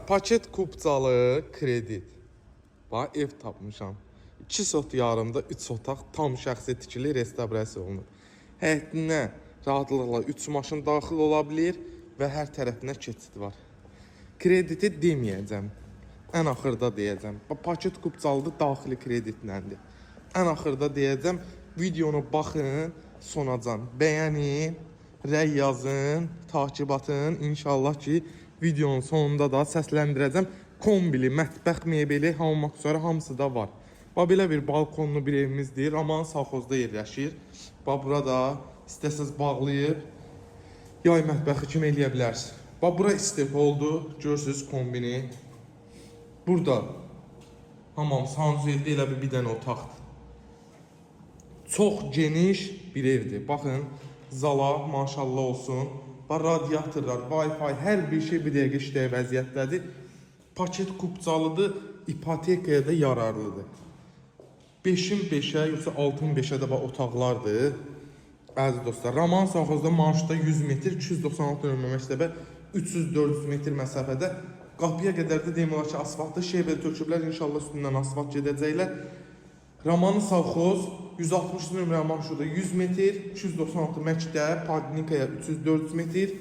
Paket kupcalı kredit. Bax, ev tapmışam. 2 sot yarımda 3 otaq tam şəxsi tikili restavrasiya olunub. Həyətinə rahatlıqla 3 maşın daxil ola bilir və hər tərəfinə keçid var. Krediti deməyəcəm. Ən axırda deyəcəm. Paket kupcalıdır, daxili kreditləndir. Ən axırda deyəcəm. Videonu baxın, sonacan bəyənin, rəy yazın, takib atın. İnşallah ki, videonun sonunda da səsləndirəcəm. Kombili, mətbəx mebeli, hamam aksessuarı hamısı da var. Belə bir balkonlu bir evimizdir. Roman Savxozda yerləşir. Burada istəsəz bağlayıb yay mətbəxi kimi eləyə bilərsiniz. Bura istif oldu. Görürsünüz kombini. Burada hamam sanuzelde elə bir dənə otaqdır. Çox geniş bir evdir. Baxın, zala maşallah olsun. Radiatorlar, Wi-Fi, hər bir şey bir dəqiqə işləyə vəziyyətdədir. Paket kupcalıdır, ipotekaya da yararlıdır. 5'in 5'ə, yoxsa 6'ın 5'ə də otaqlardır. Əziz dostlar, Roman Savxozda marşruta 100 metr, 296 nömrə məktəbə 300-400 metr məsafədə. Qapıya qədər də demək olar ki, asfaltda şeybeli töküblər, inşallah üstündən asfalt gedəcəklər. Roman Savxoz 160 nömrə marşruta 100 metr, 296 məktəb, Poliklinikaya 300-400 metr.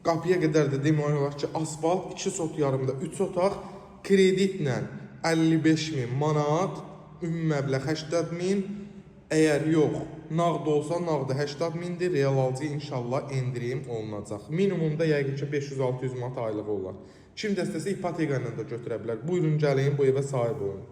Qapıya qədər də demək olar ki, asfalt, 2 sot yarımda 3 otaq, kreditlə 55.000 manat, ümumi məbləğ 80.000. Əgər yox, nağd olsa nağdı 80.000'dir, real alıcı inşallah endirim olunacaq. Minimumda yəqin ki 500-600 manat aylığı olar. Kim dəstəsi ipoteka ilə də götürə bilər. Buyurun gəlin, bu evə sahib olun.